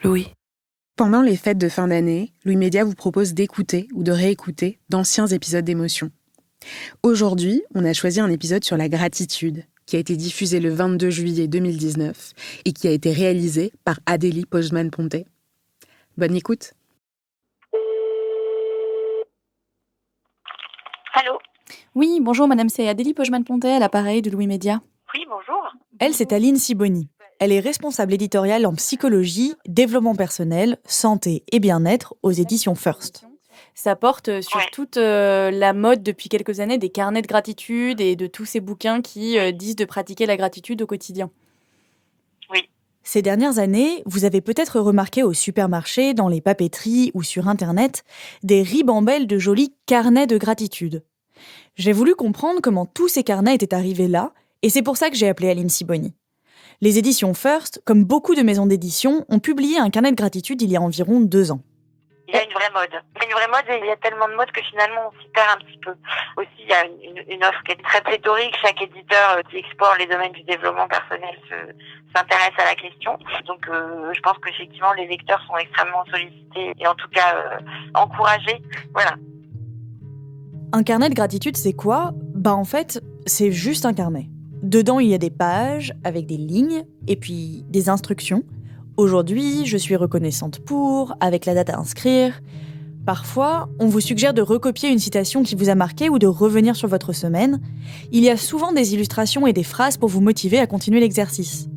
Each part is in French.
Louis. Pendant les fêtes de fin d'année, Louis Média vous propose d'écouter ou de réécouter d'anciens épisodes d'émotion. Aujourd'hui, on a choisi un épisode sur la gratitude, qui a été diffusé le 22 juillet 2019 et qui a été réalisé par Adélie Pojman-Pontet. Bonne écoute. Allô ? Oui, bonjour madame, c'est Adélie Pojman-Pontet à l'appareil de Louis Média. Oui, bonjour. Elle, c'est Aline Sibony. Elle est responsable éditoriale en psychologie, développement personnel, santé et bien-être aux éditions First. Ça porte sur toute la mode depuis quelques années des carnets de gratitude et de tous ces bouquins qui disent de pratiquer la gratitude au quotidien. Oui. Ces dernières années, vous avez peut-être remarqué au supermarché, dans les papeteries ou sur Internet, des ribambelles de jolis carnets de gratitude. J'ai voulu comprendre comment tous ces carnets étaient arrivés là, et c'est pour ça que j'ai appelé Aline Sibony. Les éditions First, comme beaucoup de maisons d'édition, ont publié un carnet de gratitude il y a environ 2 ans. Il y a une vraie mode. Et il y a tellement de mode que finalement on s'y perd un petit peu. Aussi, il y a une offre qui est très pléthorique. Chaque éditeur qui explore les domaines du développement personnel s'intéresse à la question. Donc je pense qu'effectivement les lecteurs sont extrêmement sollicités et en tout cas encouragés. Voilà. Un carnet de gratitude, c'est quoi ? En fait, c'est juste un carnet. Dedans, il y a des pages avec des lignes et puis des instructions. Aujourd'hui, je suis reconnaissante pour, avec la date à inscrire. Parfois, on vous suggère de recopier une citation qui vous a marqué ou de revenir sur votre semaine. Il y a souvent des illustrations et des phrases pour vous motiver à continuer l'exercice.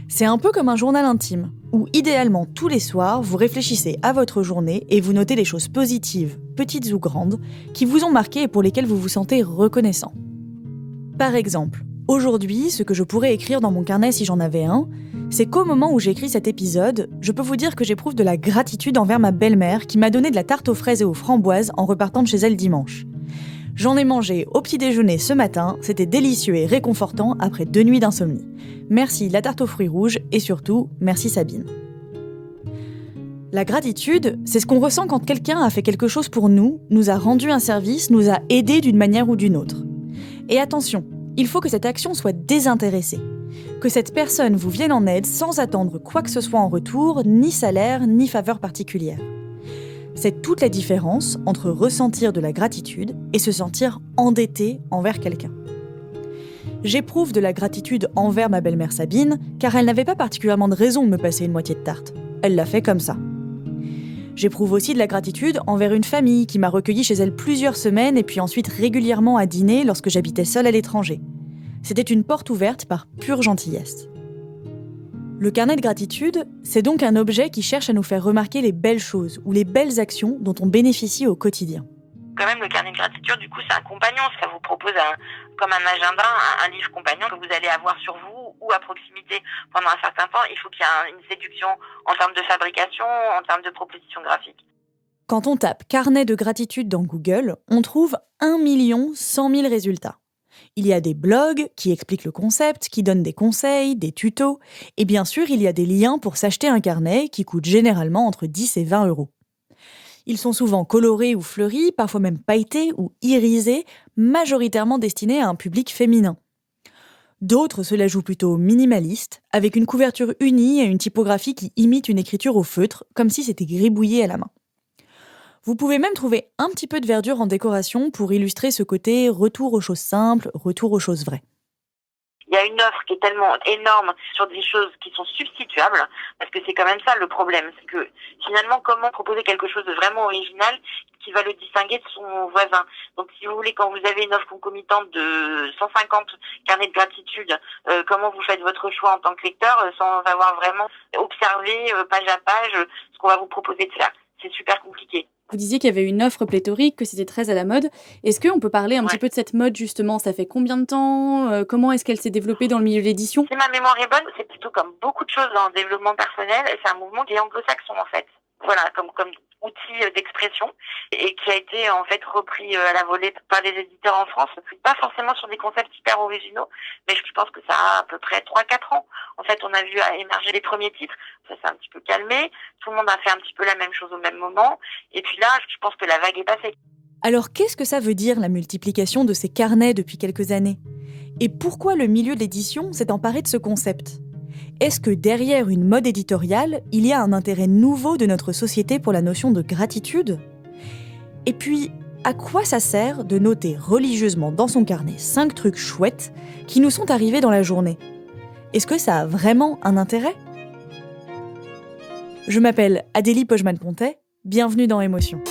C'est un peu comme un journal intime, où idéalement tous les soirs, vous réfléchissez à votre journée et vous notez les choses positives, petites ou grandes, qui vous ont marqué et pour lesquelles vous vous sentez reconnaissant. Par exemple, aujourd'hui, ce que je pourrais écrire dans mon carnet si j'en avais un, c'est qu'au moment où j'écris cet épisode, je peux vous dire que j'éprouve de la gratitude envers ma belle-mère qui m'a donné de la tarte aux fraises et aux framboises en repartant de chez elle dimanche. J'en ai mangé au petit déjeuner ce matin, c'était délicieux et réconfortant après 2 nuits d'insomnie. Merci la tarte aux fruits rouges et surtout, merci Sabine. La gratitude, c'est ce qu'on ressent quand quelqu'un a fait quelque chose pour nous, nous a rendu un service, nous a aidés d'une manière ou d'une autre. Et attention, il faut que cette action soit désintéressée. Que cette personne vous vienne en aide sans attendre quoi que ce soit en retour, ni salaire, ni faveur particulière. C'est toute la différence entre ressentir de la gratitude et se sentir endetté envers quelqu'un. J'éprouve de la gratitude envers ma belle-mère Sabine, car elle n'avait pas particulièrement de raison de me passer une moitié de tarte. Elle l'a fait comme ça. J'éprouve aussi de la gratitude envers une famille qui m'a recueillie chez elle plusieurs semaines et puis ensuite régulièrement à dîner lorsque j'habitais seule à l'étranger. C'était une porte ouverte par pure gentillesse. Le carnet de gratitude, c'est donc un objet qui cherche à nous faire remarquer les belles choses ou les belles actions dont on bénéficie au quotidien. Quand même, le carnet de gratitude, du coup, c'est un compagnon. Ça vous propose comme un agenda, un livre compagnon que vous allez avoir sur vous ou à proximité pendant un certain temps. Il faut qu'il y ait une séduction en termes de fabrication, en termes de proposition graphique. Quand on tape « carnet de gratitude » dans Google, on trouve 1 100 000 résultats. Il y a des blogs qui expliquent le concept, qui donnent des conseils, des tutos, et bien sûr, il y a des liens pour s'acheter un carnet qui coûte généralement entre 10 et 20 €. Ils sont souvent colorés ou fleuris, parfois même pailletés ou irisés, majoritairement destinés à un public féminin. D'autres se la jouent plutôt minimaliste, avec une couverture unie et une typographie qui imite une écriture au feutre, comme si c'était gribouillé à la main. Vous pouvez même trouver un petit peu de verdure en décoration pour illustrer ce côté retour aux choses simples, retour aux choses vraies. Il y a une offre qui est tellement énorme sur des choses qui sont substituables, parce que c'est quand même ça le problème, c'est que finalement comment proposer quelque chose de vraiment original qui va le distinguer de son voisin. Donc si vous voulez, quand vous avez une offre concomitante de 150 carnets de gratitude, comment vous faites votre choix en tant que lecteur sans avoir vraiment observé page à page ce qu'on va vous proposer de faire. C'est super compliqué. Vous disiez qu'il y avait une offre pléthorique, que c'était très à la mode. Est-ce qu'on peut parler un petit peu de cette mode, justement ? Ça fait combien de temps ? Comment est-ce qu'elle s'est développée dans le milieu de l'édition ? Si ma mémoire est bonne, c'est plutôt comme beaucoup de choses dans le développement personnel. C'est un mouvement qui est anglo-saxon, en fait. Voilà, comme outil d'expression et qui a été en fait repris à la volée par des éditeurs en France. Pas forcément sur des concepts hyper originaux, mais je pense que ça a à peu près 3-4 ans. En fait, on a vu émerger les premiers titres, ça s'est un petit peu calmé, tout le monde a fait un petit peu la même chose au même moment, et puis là, je pense que la vague est passée. Alors qu'est-ce que ça veut dire la multiplication de ces carnets depuis quelques années ? Et pourquoi le milieu de l'édition s'est emparé de ce concept ? Est-ce que derrière une mode éditoriale, il y a un intérêt nouveau de notre société pour la notion de gratitude ? Et puis, à quoi ça sert de noter religieusement dans son carnet 5 trucs chouettes qui nous sont arrivés dans la journée ? Est-ce que ça a vraiment un intérêt ? Je m'appelle Adélie Pojman-Pontet, bienvenue dans Émotion.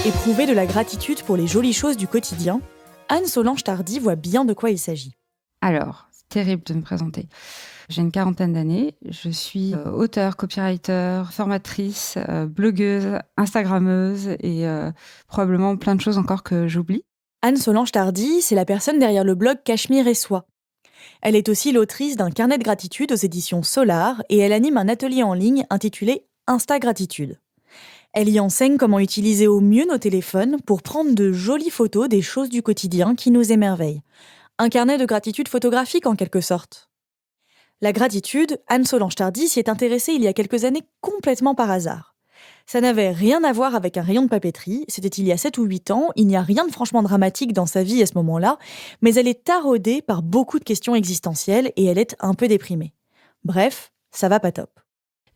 Éprouver de la gratitude pour les jolies choses du quotidien, Anne-Solange Tardy voit bien de quoi il s'agit. Alors, c'est terrible de me présenter. J'ai une 40aine d'années, je suis auteure, copywriter, formatrice, blogueuse, instagrammeuse et probablement plein de choses encore que j'oublie. Anne-Solange Tardy, c'est la personne derrière le blog Cachemire et Soie. Elle est aussi l'autrice d'un carnet de gratitude aux éditions Solar et elle anime un atelier en ligne intitulé Instagratitude. Elle y enseigne comment utiliser au mieux nos téléphones pour prendre de jolies photos des choses du quotidien qui nous émerveillent. Un carnet de gratitude photographique en quelque sorte. La gratitude, Anne-Solange Tardy s'y est intéressée il y a quelques années complètement par hasard. Ça n'avait rien à voir avec un rayon de papeterie, c'était il y a 7 ou 8 ans, il n'y a rien de franchement dramatique dans sa vie à ce moment-là, mais elle est taraudée par beaucoup de questions existentielles et elle est un peu déprimée. Bref, ça va pas top.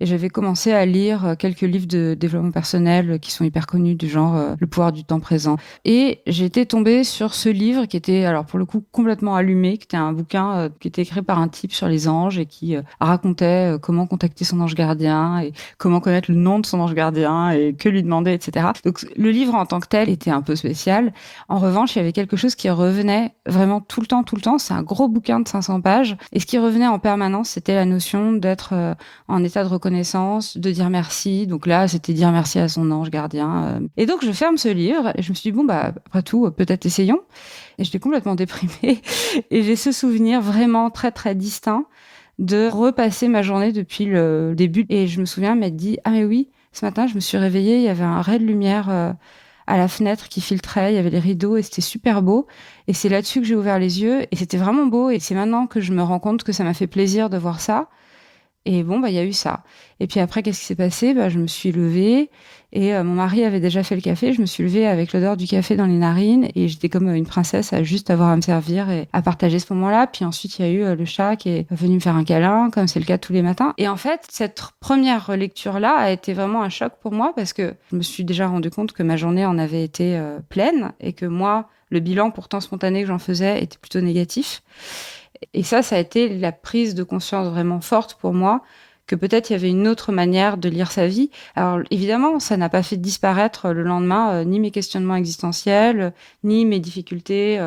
Et j'avais commencé à lire quelques livres de développement personnel qui sont hyper connus, du genre Le pouvoir du temps présent. Et j'étais tombée sur ce livre qui était, alors pour le coup, complètement allumé, qui était un bouquin qui était écrit par un type sur les anges et qui racontait comment contacter son ange gardien et comment connaître le nom de son ange gardien et que lui demander, etc. Donc le livre en tant que tel était un peu spécial. En revanche, il y avait quelque chose qui revenait vraiment tout le temps. C'est un gros bouquin de 500 pages. Et ce qui revenait en permanence, c'était la notion d'être en état de reconnaissance, de dire merci. Donc là, c'était dire merci à son ange gardien. Et donc, je ferme ce livre et je me suis dit, après tout, peut-être essayons. Et j'étais complètement déprimée. Et j'ai ce souvenir vraiment très, très distinct de repasser ma journée depuis le début. Et je me souviens m'être dit, ah mais oui, ce matin, je me suis réveillée, il y avait un ray de lumière à la fenêtre qui filtrait, il y avait les rideaux et c'était super beau. Et c'est là-dessus que j'ai ouvert les yeux et c'était vraiment beau. Et c'est maintenant que je me rends compte que ça m'a fait plaisir de voir ça. Et il y a eu ça. Et puis après, qu'est-ce qui s'est passé ? Je me suis levée et mon mari avait déjà fait le café. Je me suis levée avec l'odeur du café dans les narines et j'étais comme une princesse à juste avoir à me servir et à partager ce moment-là. Puis ensuite, il y a eu le chat qui est venu me faire un câlin, comme c'est le cas tous les matins. Et en fait, cette première lecture-là a été vraiment un choc pour moi parce que je me suis déjà rendu compte que ma journée en avait été pleine et que moi, le bilan pourtant spontané que j'en faisais était plutôt négatif. Et ça a été la prise de conscience vraiment forte pour moi, que peut-être il y avait une autre manière de lire sa vie. Alors évidemment, ça n'a pas fait disparaître le lendemain ni mes questionnements existentiels, ni mes difficultés,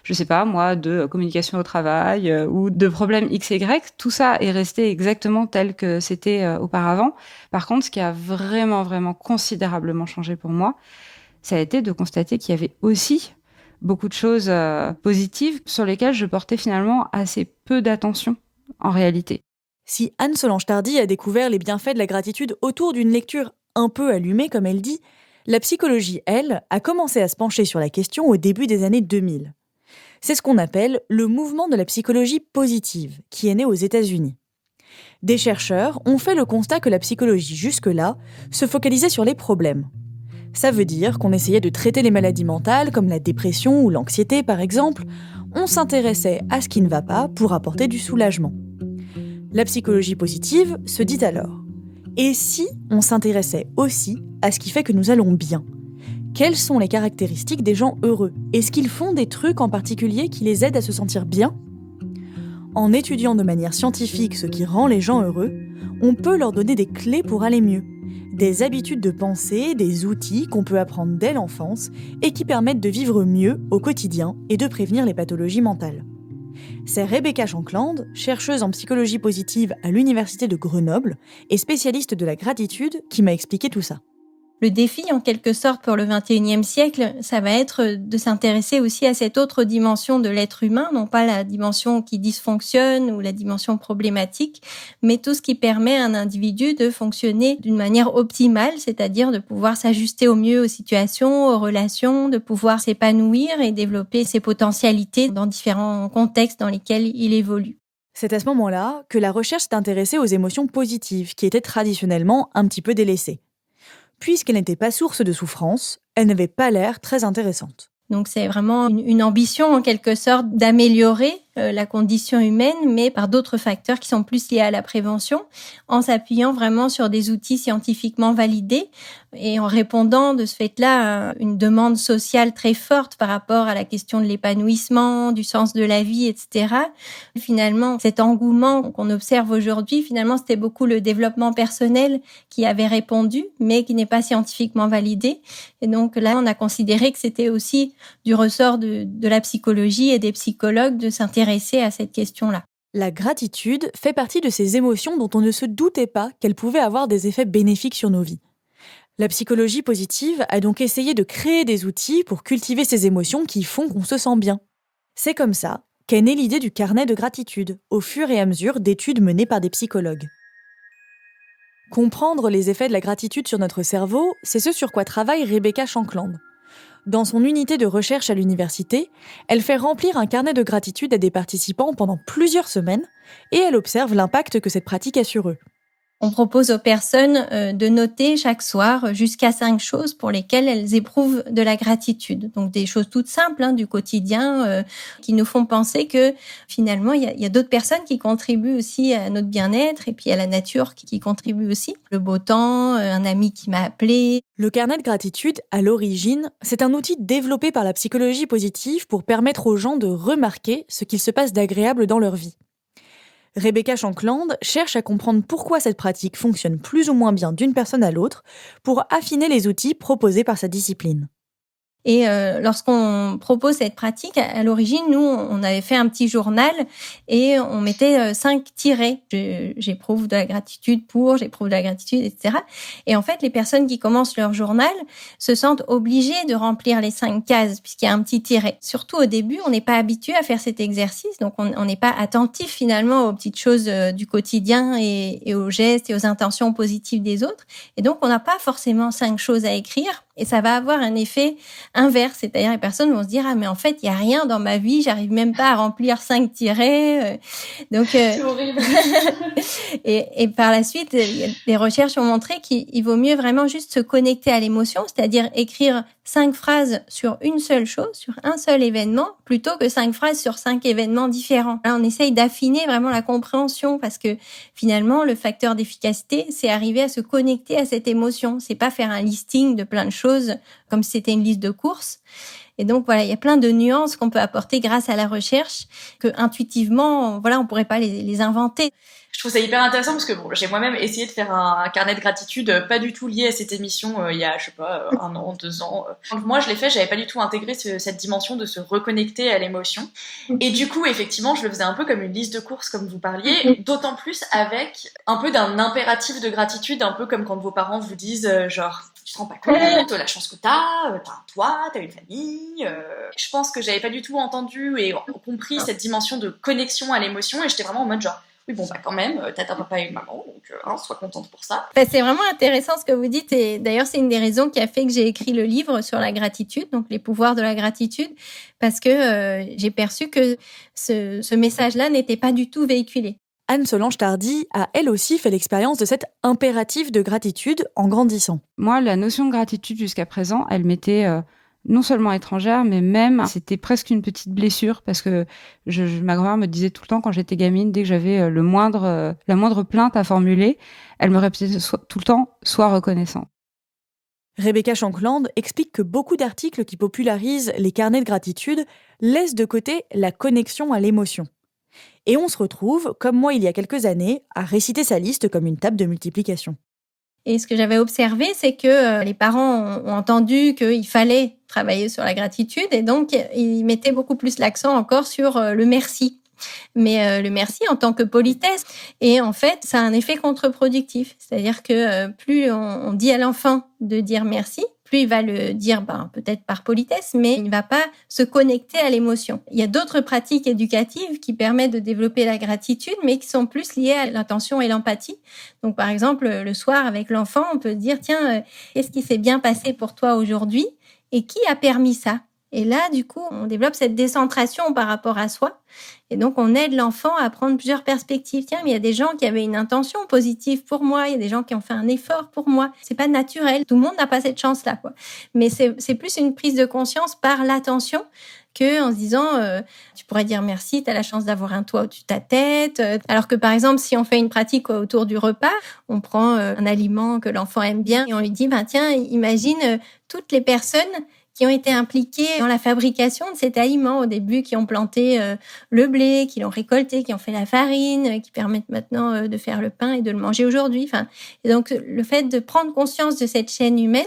de communication au travail ou de problèmes X et Y. Tout ça est resté exactement tel que c'était auparavant. Par contre, ce qui a vraiment, vraiment considérablement changé pour moi, ça a été de constater qu'il y avait aussi beaucoup de choses positives sur lesquelles je portais finalement assez peu d'attention en réalité. Si Anne-Solange Tardy a découvert les bienfaits de la gratitude autour d'une lecture un peu allumée, comme elle dit, la psychologie, elle, a commencé à se pencher sur la question au début des années 2000. C'est ce qu'on appelle le mouvement de la psychologie positive, qui est né aux États-Unis. Des chercheurs ont fait le constat que la psychologie, jusque-là, se focalisait sur les problèmes. Ça veut dire qu'on essayait de traiter les maladies mentales, comme la dépression ou l'anxiété par exemple. On s'intéressait à ce qui ne va pas pour apporter du soulagement. La psychologie positive se dit alors, et si on s'intéressait aussi à ce qui fait que nous allons bien ? Quelles sont les caractéristiques des gens heureux ? Est-ce qu'ils font des trucs en particulier qui les aident à se sentir bien ? En étudiant de manière scientifique ce qui rend les gens heureux, on peut leur donner des clés pour aller mieux. Des habitudes de pensée, des outils qu'on peut apprendre dès l'enfance et qui permettent de vivre mieux au quotidien et de prévenir les pathologies mentales. C'est Rebecca Shankland, chercheuse en psychologie positive à l'Université de Grenoble et spécialiste de la gratitude, qui m'a expliqué tout ça. Le défi, en quelque sorte, pour le XXIe siècle, ça va être de s'intéresser aussi à cette autre dimension de l'être humain, non pas la dimension qui dysfonctionne ou la dimension problématique, mais tout ce qui permet à un individu de fonctionner d'une manière optimale, c'est-à-dire de pouvoir s'ajuster au mieux aux situations, aux relations, de pouvoir s'épanouir et développer ses potentialités dans différents contextes dans lesquels il évolue. C'est à ce moment-là que la recherche s'est intéressée aux émotions positives, qui étaient traditionnellement un petit peu délaissées. puisqu'elle n'était pas source de souffrance, elle n'avait pas l'air très intéressante. Donc c'est vraiment une ambition en quelque sorte d'améliorer la condition humaine, mais par d'autres facteurs qui sont plus liés à la prévention, en s'appuyant vraiment sur des outils scientifiquement validés et en répondant de ce fait-là à une demande sociale très forte par rapport à la question de l'épanouissement, du sens de la vie, etc. Finalement, cet engouement qu'on observe aujourd'hui, finalement, c'était beaucoup le développement personnel qui avait répondu, mais qui n'est pas scientifiquement validé. Et donc là, on a considéré que c'était aussi du ressort de la psychologie et des psychologues de s'intéresser à cette question-là. La gratitude fait partie de ces émotions dont on ne se doutait pas qu'elles pouvaient avoir des effets bénéfiques sur nos vies. La psychologie positive a donc essayé de créer des outils pour cultiver ces émotions qui font qu'on se sent bien. C'est comme ça qu'est née l'idée du carnet de gratitude, au fur et à mesure d'études menées par des psychologues. Comprendre les effets de la gratitude sur notre cerveau, c'est ce sur quoi travaille Rebecca Shankland. Dans son unité de recherche à l'université, elle fait remplir un carnet de gratitude à des participants pendant plusieurs semaines et elle observe l'impact que cette pratique a sur eux. On propose aux personnes de noter chaque soir jusqu'à 5 choses pour lesquelles elles éprouvent de la gratitude. Donc des choses toutes simples du quotidien qui nous font penser que finalement il y a d'autres personnes qui contribuent aussi à notre bien-être et puis à la nature qui contribue aussi. Le beau temps, un ami qui m'a appelé. Le carnet de gratitude, à l'origine, c'est un outil développé par la psychologie positive pour permettre aux gens de remarquer ce qu'il se passe d'agréable dans leur vie. Rebecca Shankland cherche à comprendre pourquoi cette pratique fonctionne plus ou moins bien d'une personne à l'autre pour affiner les outils proposés par sa discipline. Et lorsqu'on propose cette pratique, à l'origine, nous, on avait fait un petit journal et on mettait 5 tirets. J'éprouve de la gratitude pour, j'éprouve de la gratitude, etc. Et en fait, les personnes qui commencent leur journal se sentent obligées de remplir les 5 cases puisqu'il y a un petit tiret. Surtout au début, on n'est pas habitué à faire cet exercice, donc on n'est pas attentif finalement aux petites choses du quotidien et aux gestes et aux intentions positives des autres. Et donc, on n'a pas forcément 5 choses à écrire. Et ça va avoir un effet inverse, c'est-à-dire les personnes vont se dire « Ah, mais en fait, il n'y a rien dans ma vie, j'arrive même pas à remplir 5 tirets. » Donc, c'est horrible. et par la suite, les recherches ont montré qu'il vaut mieux vraiment juste se connecter à l'émotion, c'est-à-dire écrire 5 phrases sur une seule chose, sur un seul événement, plutôt que 5 phrases sur 5 événements différents. Là, on essaye d'affiner vraiment la compréhension parce que finalement, le facteur d'efficacité, c'est arriver à se connecter à cette émotion. C'est pas faire un listing de plein de choses comme si c'était une liste de courses. Et donc, voilà, il y a plein de nuances qu'on peut apporter grâce à la recherche que intuitivement, voilà, on pourrait pas les inventer. Je trouve ça hyper intéressant parce que bon, j'ai moi-même essayé de faire un carnet de gratitude pas du tout lié à cette émission il y a, je sais pas, 1 an, 2 ans. Donc moi, je l'ai fait, j'avais pas du tout intégré cette dimension de se reconnecter à l'émotion. Et du coup, effectivement, je le faisais un peu comme une liste de courses, comme vous parliez, d'autant plus avec un peu d'un impératif de gratitude, un peu comme quand vos parents vous disent genre, tu te rends pas compte, la chance que t'as un toit, t'as une famille. Je pense que j'avais pas du tout entendu et compris cette dimension de connexion à l'émotion et j'étais vraiment en mode genre, oui, bon, bah quand même, t'as un papa et une maman, donc sois contente pour ça. C'est vraiment intéressant ce que vous dites, et d'ailleurs, c'est une des raisons qui a fait que j'ai écrit le livre sur la gratitude, donc les pouvoirs de la gratitude, parce que j'ai perçu que ce message-là n'était pas du tout véhiculé. Anne-Solange Tardy a elle aussi fait l'expérience de cet impératif de gratitude en grandissant. Moi, la notion de gratitude jusqu'à présent, elle m'était non seulement étrangère, mais même c'était presque une petite blessure parce que ma grand-mère me disait tout le temps quand j'étais gamine, dès que j'avais la moindre plainte à formuler, elle me répétait tout le temps « sois reconnaissant ». Rebecca Shankland explique que beaucoup d'articles qui popularisent les carnets de gratitude laissent de côté la connexion à l'émotion. Et on se retrouve, comme moi il y a quelques années, à réciter sa liste comme une table de multiplication. Et ce que j'avais observé, c'est que les parents ont entendu qu'il fallait travailler sur la gratitude et donc ils mettaient beaucoup plus l'accent encore sur le merci. Mais le merci en tant que politesse. Et en fait, ça a un effet contre-productif. C'est-à-dire que plus on dit à l'enfant de dire merci, plus il va le dire peut-être par politesse, mais il ne va pas se connecter à l'émotion. Il y a d'autres pratiques éducatives qui permettent de développer la gratitude, mais qui sont plus liées à l'intention et l'empathie. Donc par exemple, le soir avec l'enfant, on peut dire « Tiens, qu'est-ce qui s'est bien passé pour toi aujourd'hui et qui a permis ça ?» Et là, du coup, on développe cette décentration par rapport à soi. Et donc, on aide l'enfant à prendre plusieurs perspectives. Tiens, mais il y a des gens qui avaient une intention positive pour moi. Il y a des gens qui ont fait un effort pour moi. C'est pas naturel. Tout le monde n'a pas cette chance-là, quoi. Mais c'est plus une prise de conscience par l'attention que en se disant, tu pourrais dire merci, tu as la chance d'avoir un toit au-dessus de ta tête. Alors que, par exemple, si on fait une pratique autour du repas, on prend un aliment que l'enfant aime bien et on lui dit, tiens, imagine toutes les personnes qui ont été impliqués dans la fabrication de cet aliment au début, qui ont planté le blé, qui l'ont récolté, qui ont fait la farine, qui permettent maintenant de faire le pain et de le manger aujourd'hui. Et donc, le fait de prendre conscience de cette chaîne humaine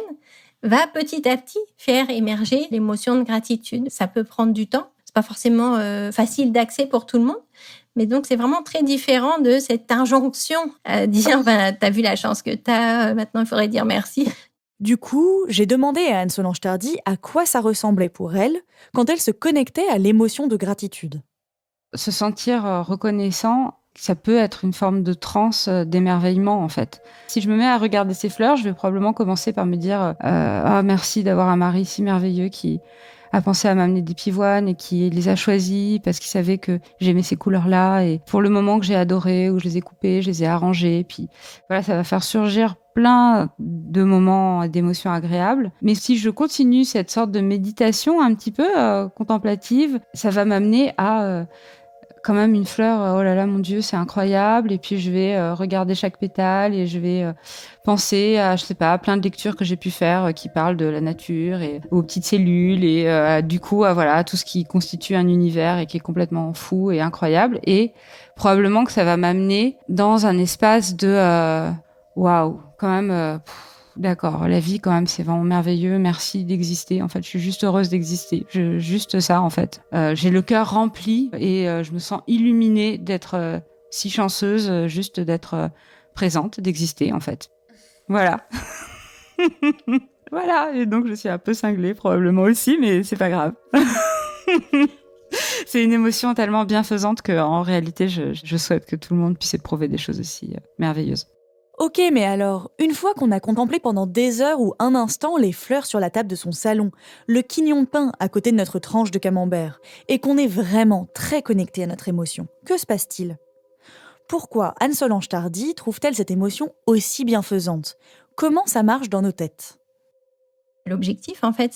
va petit à petit faire émerger l'émotion de gratitude. Ça peut prendre du temps. C'est pas forcément facile d'accès pour tout le monde. Mais donc, c'est vraiment très différent de cette injonction à dire, t'as vu la chance que t'as, maintenant il faudrait dire merci. Du coup, j'ai demandé à Anne-Solange Tardy à quoi ça ressemblait pour elle quand elle se connectait à l'émotion de gratitude. Se sentir reconnaissant, ça peut être une forme de transe, d'émerveillement en fait. Si je me mets à regarder ces fleurs, je vais probablement commencer par me dire merci d'avoir un mari si merveilleux qui a pensé à m'amener des pivoines et qui les a choisis parce qu'il savait que j'aimais ces couleurs-là. Et pour le moment que j'ai adoré, où je les ai coupées, je les ai arrangées. Puis voilà, ça va faire surgir plein de moments d'émotions agréables. Mais si je continue cette sorte de méditation un petit peu contemplative, ça va m'amener à quand même une fleur, oh là là, mon Dieu, c'est incroyable. Et puis je vais regarder chaque pétale et je vais penser à, je sais pas, plein de lectures que j'ai pu faire qui parlent de la nature et aux petites cellules et du coup, voilà, tout ce qui constitue un univers et qui est complètement fou et incroyable. Et probablement que ça va m'amener dans un espace de waouh, quand même. D'accord, la vie quand même c'est vraiment merveilleux, merci d'exister, en fait je suis juste heureuse d'exister, juste ça en fait. J'ai le cœur rempli et je me sens illuminée d'être si chanceuse juste d'être présente, d'exister en fait. Voilà. Voilà, et donc je suis un peu cinglée probablement aussi, mais c'est pas grave. C'est une émotion tellement bienfaisante qu'en réalité je souhaite que tout le monde puisse éprouver des choses aussi merveilleuses. Ok, mais alors, une fois qu'on a contemplé pendant des heures ou un instant les fleurs sur la table de son salon, le quignon de pain à côté de notre tranche de camembert, et qu'on est vraiment très connecté à notre émotion, que se passe-t-il ? Pourquoi Anne-Solange Tardy trouve-t-elle cette émotion aussi bienfaisante ? Comment ça marche dans nos têtes ? L'objectif, en fait,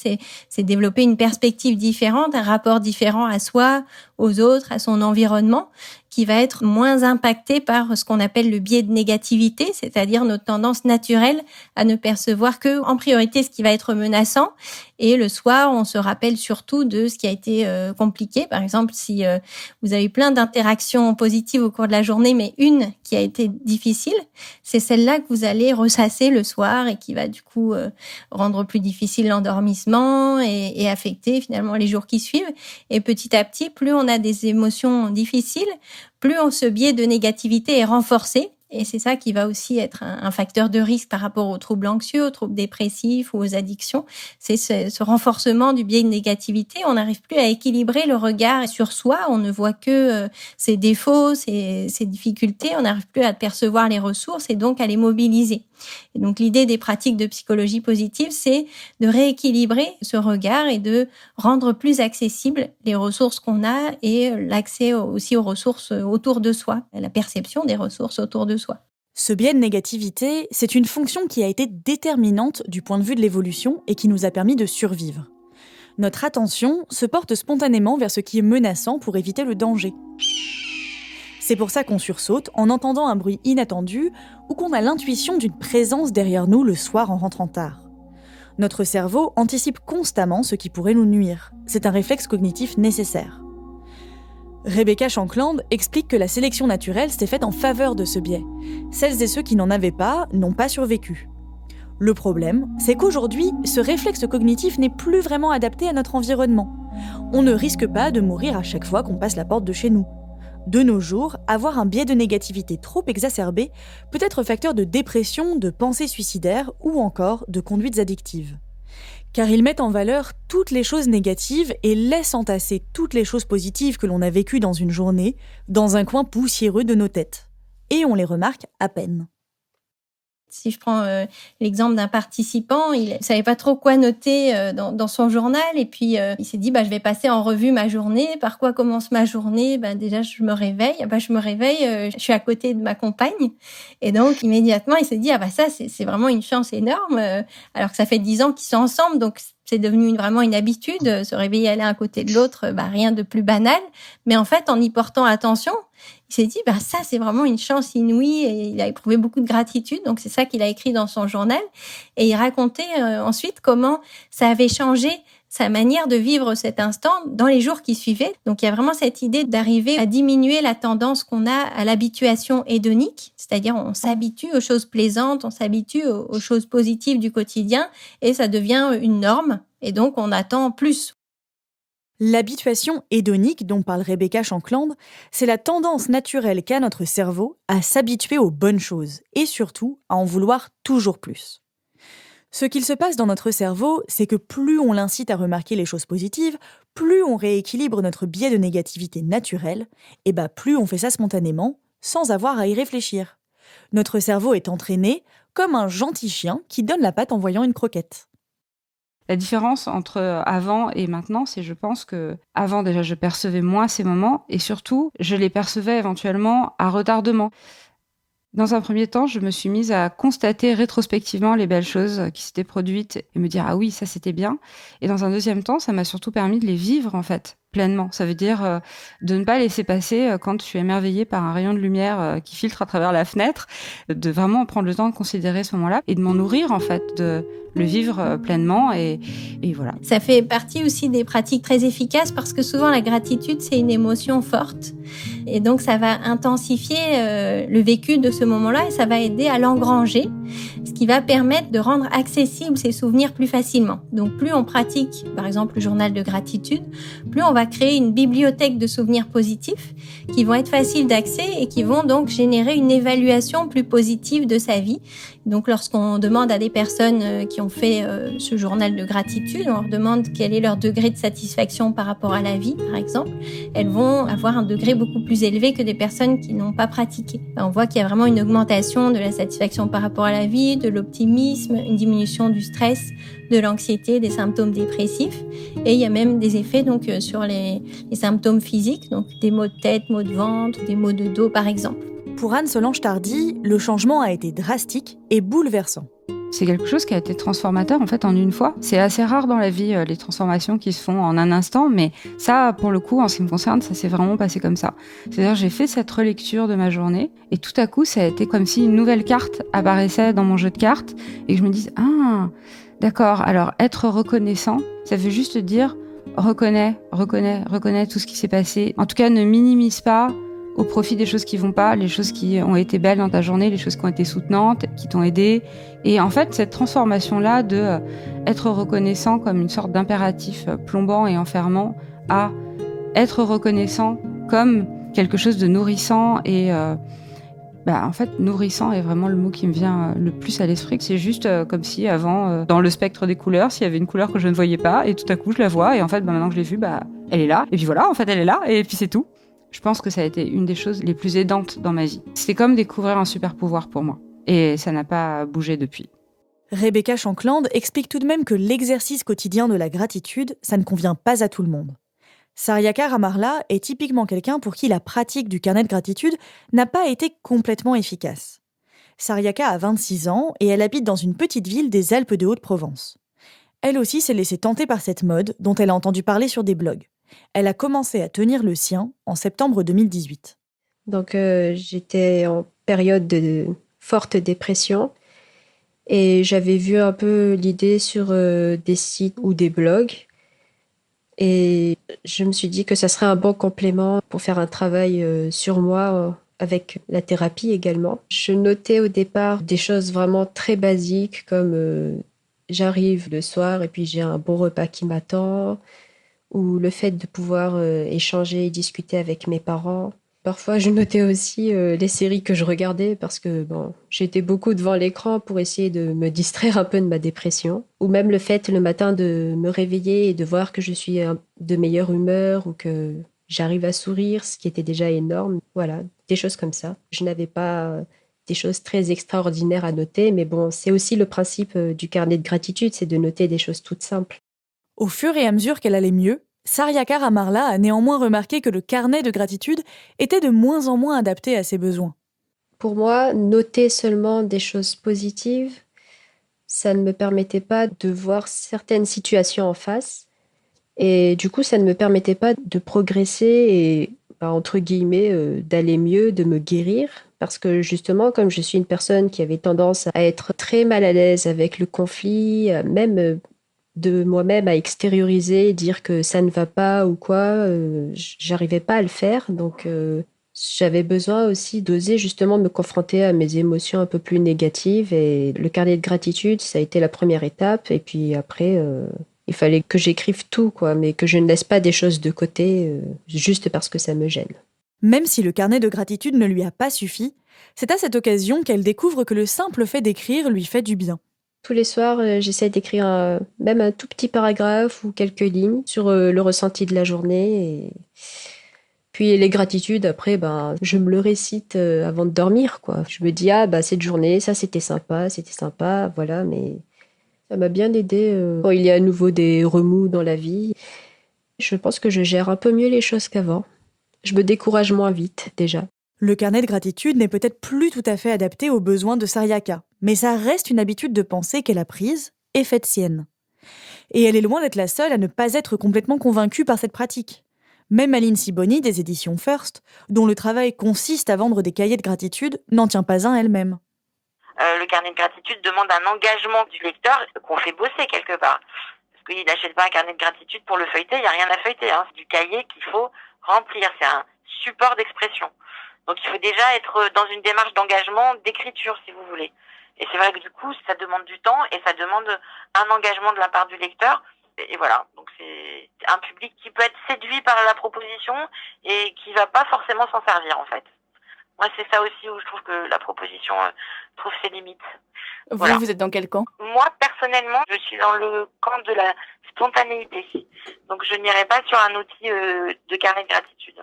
c'est développer une perspective différente, un rapport différent à soi, aux autres, à son environnement, qui va être moins impacté par ce qu'on appelle le biais de négativité, c'est-à-dire notre tendance naturelle à ne percevoir que, en priorité, ce qui va être menaçant. Et le soir, on se rappelle surtout de ce qui a été compliqué. Par exemple, si vous avez plein d'interactions positives au cours de la journée, mais une qui a été difficile, c'est celle-là que vous allez ressasser le soir et qui va du coup rendre plus difficile l'endormissement et affecter finalement les jours qui suivent. Et petit à petit, plus on a des émotions difficiles, plus ce biais de négativité est renforcé. Et c'est ça qui va aussi être un facteur de risque par rapport aux troubles anxieux, aux troubles dépressifs ou aux addictions. C'est ce renforcement du biais de négativité. On n'arrive plus à équilibrer le regard sur soi. On ne voit que ses défauts, ses difficultés. On n'arrive plus à percevoir les ressources et donc à les mobiliser. Et donc l'idée des pratiques de psychologie positive, c'est de rééquilibrer ce regard et de rendre plus accessibles les ressources qu'on a et l'accès aussi aux ressources autour de soi, la perception des ressources autour de soi. Ce biais de négativité, c'est une fonction qui a été déterminante du point de vue de l'évolution et qui nous a permis de survivre. Notre attention se porte spontanément vers ce qui est menaçant pour éviter le danger. C'est pour ça qu'on sursaute en entendant un bruit inattendu ou qu'on a l'intuition d'une présence derrière nous le soir en rentrant tard. Notre cerveau anticipe constamment ce qui pourrait nous nuire. C'est un réflexe cognitif nécessaire. Rebecca Shankland explique que la sélection naturelle s'est faite en faveur de ce biais. Celles et ceux qui n'en avaient pas n'ont pas survécu. Le problème, c'est qu'aujourd'hui, ce réflexe cognitif n'est plus vraiment adapté à notre environnement. On ne risque pas de mourir à chaque fois qu'on passe la porte de chez nous. De nos jours, avoir un biais de négativité trop exacerbé peut être facteur de dépression, de pensées suicidaires ou encore de conduites addictives. Car ils mettent en valeur toutes les choses négatives et laissent entasser toutes les choses positives que l'on a vécues dans une journée dans un coin poussiéreux de nos têtes. Et on les remarque à peine. Si je prends l'exemple d'un participant, il savait pas trop quoi noter dans son journal et puis il s'est dit je vais passer en revue ma journée. Par quoi commence ma journée ? Déjà je me réveille. Je suis à côté de ma compagne et donc immédiatement il s'est dit ça c'est vraiment une chance énorme alors que ça fait 10 ans qu'ils sont ensemble donc c'est devenu vraiment une habitude, se réveiller l'un à côté de l'autre, rien de plus banal. Mais en fait, en y portant attention, il s'est dit, ça, c'est vraiment une chance inouïe et il a éprouvé beaucoup de gratitude. Donc, c'est ça qu'il a écrit dans son journal. Et il racontait ensuite comment ça avait changé sa manière de vivre cet instant dans les jours qui suivaient. Donc, il y a vraiment cette idée d'arriver à diminuer la tendance qu'on a à l'habituation hédonique, c'est-à-dire on s'habitue aux choses plaisantes, on s'habitue aux choses positives du quotidien et ça devient une norme et donc on attend plus. L'habituation hédonique dont parle Rebecca Shankland, c'est la tendance naturelle qu'a notre cerveau à s'habituer aux bonnes choses et surtout à en vouloir toujours plus. Ce qu'il se passe dans notre cerveau, c'est que plus on l'incite à remarquer les choses positives, plus on rééquilibre notre biais de négativité naturel, et plus on fait ça spontanément, sans avoir à y réfléchir. Notre cerveau est entraîné comme un gentil chien qui donne la patte en voyant une croquette. La différence entre avant et maintenant, c'est je pense que avant déjà je percevais moins ces moments et surtout je les percevais éventuellement à retardement. Dans un premier temps, je me suis mise à constater rétrospectivement les belles choses qui s'étaient produites et me dire « Ah oui, ça c'était bien ». Et dans un deuxième temps, ça m'a surtout permis de les vivre en fait, pleinement. Ça veut dire de ne pas laisser passer quand je suis émerveillée par un rayon de lumière qui filtre à travers la fenêtre, de vraiment prendre le temps de considérer ce moment-là et de m'en nourrir en fait, de le vivre pleinement et voilà. Ça fait partie aussi des pratiques très efficaces parce que souvent la gratitude, c'est une émotion forte. Et donc, ça va intensifier le vécu de ce moment-là et ça va aider à l'engranger, ce qui va permettre de rendre accessibles ces souvenirs plus facilement. Donc, plus on pratique, par exemple, le journal de gratitude, plus on va créer une bibliothèque de souvenirs positifs qui vont être faciles d'accès et qui vont donc générer une évaluation plus positive de sa vie. Donc, lorsqu'on demande à des personnes qui ont fait ce journal de gratitude, on leur demande quel est leur degré de satisfaction par rapport à la vie, par exemple, elles vont avoir un degré beaucoup plus élevé que des personnes qui n'ont pas pratiqué. On voit qu'il y a vraiment une augmentation de la satisfaction par rapport à la vie, de l'optimisme, une diminution du stress, de l'anxiété, des symptômes dépressifs. Et il y a même des effets donc sur les symptômes physiques, donc des maux de tête, maux de ventre, des maux de dos, par exemple. Pour Anne-Solange Tardy, le changement a été drastique et bouleversant. C'est quelque chose qui a été transformateur en fait en une fois. C'est assez rare dans la vie les transformations qui se font en un instant, mais ça pour le coup en ce qui me concerne ça s'est vraiment passé comme ça. C'est-à-dire j'ai fait cette relecture de ma journée et tout à coup ça a été comme si une nouvelle carte apparaissait dans mon jeu de cartes et que je me dise d'accord, alors être reconnaissant ça veut juste dire reconnais tout ce qui s'est passé. En tout cas ne minimise pas au profit des choses qui vont pas, les choses qui ont été belles dans ta journée, les choses qui ont été soutenantes, qui t'ont aidé. Et en fait, cette transformation-là de être reconnaissant comme une sorte d'impératif plombant et enfermant à être reconnaissant comme quelque chose de nourrissant et en fait, nourrissant est vraiment le mot qui me vient le plus à l'esprit. C'est juste comme si avant, dans le spectre des couleurs, s'il y avait une couleur que je ne voyais pas et tout à coup je la vois et en fait, maintenant que je l'ai vue, elle est là. Et puis voilà, en fait, elle est là et puis c'est tout. Je pense que ça a été une des choses les plus aidantes dans ma vie. C'était comme découvrir un super pouvoir pour moi. Et ça n'a pas bougé depuis. Rebecca Shankland explique tout de même que l'exercice quotidien de la gratitude, ça ne convient pas à tout le monde. Sariaka Ramarla est typiquement quelqu'un pour qui la pratique du carnet de gratitude n'a pas été complètement efficace. Sariaka a 26 ans et elle habite dans une petite ville des Alpes de Haute-Provence. Elle aussi s'est laissée tenter par cette mode dont elle a entendu parler sur des blogs. Elle a commencé à tenir le sien en septembre 2018. Donc j'étais en période de forte dépression et j'avais vu un peu l'idée sur des sites ou des blogs et je me suis dit que ça serait un bon complément pour faire un travail sur moi avec la thérapie également. Je notais au départ des choses vraiment très basiques comme j'arrive le soir et puis j'ai un bon repas qui m'attend, ou le fait de pouvoir échanger et discuter avec mes parents. Parfois, je notais aussi les séries que je regardais parce que j'étais beaucoup devant l'écran pour essayer de me distraire un peu de ma dépression. Ou même le fait le matin de me réveiller et de voir que je suis de meilleure humeur ou que j'arrive à sourire, ce qui était déjà énorme. Voilà, des choses comme ça. Je n'avais pas des choses très extraordinaires à noter. Mais bon, c'est aussi le principe du carnet de gratitude, c'est de noter des choses toutes simples. Au fur et à mesure qu'elle allait mieux, Sariaka Ramarla a néanmoins remarqué que le carnet de gratitude était de moins en moins adapté à ses besoins. Pour moi, noter seulement des choses positives, ça ne me permettait pas de voir certaines situations en face. Et du coup, ça ne me permettait pas de progresser et, entre guillemets, d'aller mieux, de me guérir. Parce que justement, comme je suis une personne qui avait tendance à être très mal à l'aise avec le conflit, même de moi-même à extérioriser, dire que ça ne va pas ou quoi, j'arrivais pas à le faire. Donc, j'avais besoin aussi d'oser justement me confronter à mes émotions un peu plus négatives. Et le carnet de gratitude, ça a été la première étape. Et puis après, il fallait que j'écrive tout, quoi, mais que je ne laisse pas des choses de côté juste parce que ça me gêne. Même si le carnet de gratitude ne lui a pas suffi, c'est à cette occasion qu'elle découvre que le simple fait d'écrire lui fait du bien. Tous les soirs, j'essaie d'écrire même un tout petit paragraphe ou quelques lignes sur le ressenti de la journée. Et puis les gratitudes, après, je me le récite avant de dormir, quoi. Je me dis, cette journée, ça c'était sympa, voilà, mais ça m'a bien aidé quand il y a à nouveau des remous dans la vie. Je pense que je gère un peu mieux les choses qu'avant. Je me décourage moins vite, déjà. Le carnet de gratitude n'est peut-être plus tout à fait adapté aux besoins de Sariaka, mais ça reste une habitude de pensée qu'elle a prise et faite sienne. Et elle est loin d'être la seule à ne pas être complètement convaincue par cette pratique. Même Aline Sibony des éditions First, dont le travail consiste à vendre des cahiers de gratitude, n'en tient pas un elle-même. Le carnet de gratitude demande un engagement du lecteur qu'on fait bosser quelque part. Parce qu'il n'achète pas un carnet de gratitude pour le feuilleter, il n'y a rien à feuilleter. C'est du cahier qu'il faut remplir, c'est un support d'expression. Donc il faut déjà être dans une démarche d'engagement, d'écriture si vous voulez. Et c'est vrai que du coup, ça demande du temps et ça demande un engagement de la part du lecteur. Et voilà, donc c'est un public qui peut être séduit par la proposition et qui va pas forcément s'en servir en fait. Moi, c'est ça aussi où je trouve que la proposition trouve ses limites. Vous êtes dans quel camp ? Moi, personnellement, je suis dans le camp de la spontanéité. Donc, je n'irai pas sur un outil de carnet de gratitude.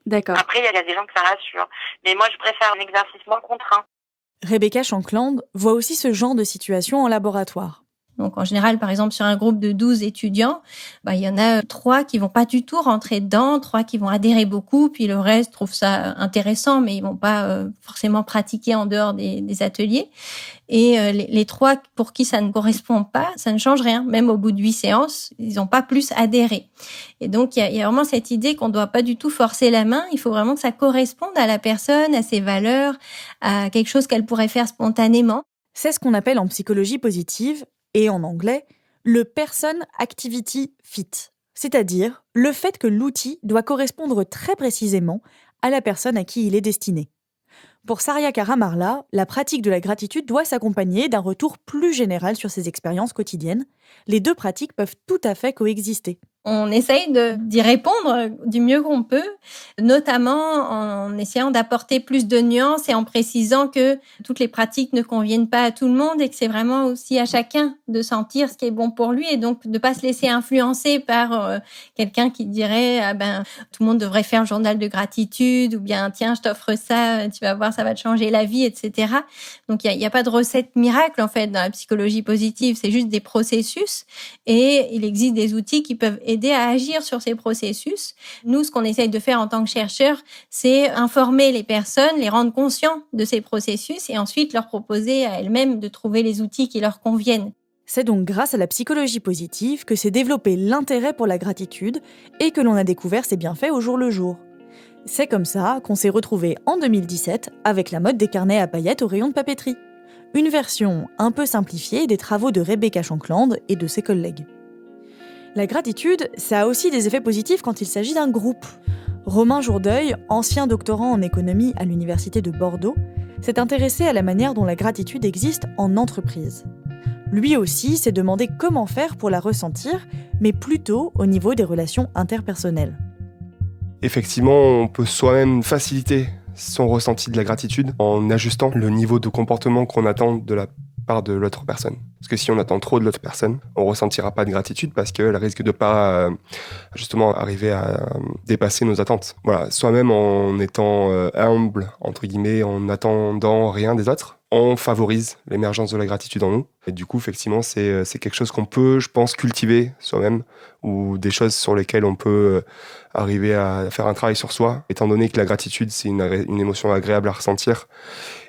D'accord. Après, il y a des gens que ça rassure. Mais moi, je préfère un exercice moins contraint. Rebecca Shankland voit aussi ce genre de situation en laboratoire. Donc, en général, par exemple, sur un groupe de 12 étudiants, il y en a 3 qui vont pas du tout rentrer dedans, 3 qui vont adhérer beaucoup, puis le reste trouve ça intéressant, mais ils vont pas forcément pratiquer en dehors des ateliers. Et les 3 pour qui ça ne correspond pas, ça ne change rien. Même au bout de 8 séances, ils n'ont pas plus adhéré. Et donc, il y a vraiment cette idée qu'on ne doit pas du tout forcer la main. Il faut vraiment que ça corresponde à la personne, à ses valeurs, à quelque chose qu'elle pourrait faire spontanément. C'est ce qu'on appelle en psychologie positive, et en anglais, le Person Activity Fit, c'est-à-dire le fait que l'outil doit correspondre très précisément à la personne à qui il est destiné. Pour Sariaka Ramarla, la pratique de la gratitude doit s'accompagner d'un retour plus général sur ses expériences quotidiennes. Les deux pratiques peuvent tout à fait coexister. On essaye d'y répondre du mieux qu'on peut, notamment en essayant d'apporter plus de nuances et en précisant que toutes les pratiques ne conviennent pas à tout le monde et que c'est vraiment aussi à chacun de sentir ce qui est bon pour lui et donc de pas se laisser influencer par quelqu'un qui dirait tout le monde devrait faire un journal de gratitude ou bien tiens je t'offre ça, tu vas voir ça va te changer la vie, etc. Donc il y a pas de recette miracle en fait dans la psychologie positive, c'est juste des processus et il existe des outils qui peuvent aider à agir sur ces processus. Nous, ce qu'on essaye de faire en tant que chercheurs, c'est informer les personnes, les rendre conscients de ces processus et ensuite leur proposer à elles-mêmes de trouver les outils qui leur conviennent. C'est donc grâce à la psychologie positive que s'est développé l'intérêt pour la gratitude et que l'on a découvert ses bienfaits au jour le jour. C'est comme ça qu'on s'est retrouvé en 2017 avec la mode des carnets à paillettes au rayon de papeterie. Une version un peu simplifiée des travaux de Rebecca Shankland et de ses collègues. La gratitude, ça a aussi des effets positifs quand il s'agit d'un groupe. Romain Jourdeuil, ancien doctorant en économie à l'Université de Bordeaux, s'est intéressé à la manière dont la gratitude existe en entreprise. Lui aussi s'est demandé comment faire pour la ressentir, mais plutôt au niveau des relations interpersonnelles. Effectivement, on peut soi-même faciliter son ressenti de la gratitude en ajustant le niveau de comportement qu'on attend de la part de l'autre personne. Parce que si on attend trop de l'autre personne, on ressentira pas de gratitude parce qu'elle risque de pas justement arriver à dépasser nos attentes. Voilà, soi-même en étant humble, entre guillemets, en n'attendant rien des autres, on favorise l'émergence de la gratitude en nous. Et du coup, effectivement, c'est quelque chose qu'on peut, je pense, cultiver soi-même, ou des choses sur lesquelles on peut arriver à faire un travail sur soi, étant donné que la gratitude, c'est une émotion agréable à ressentir.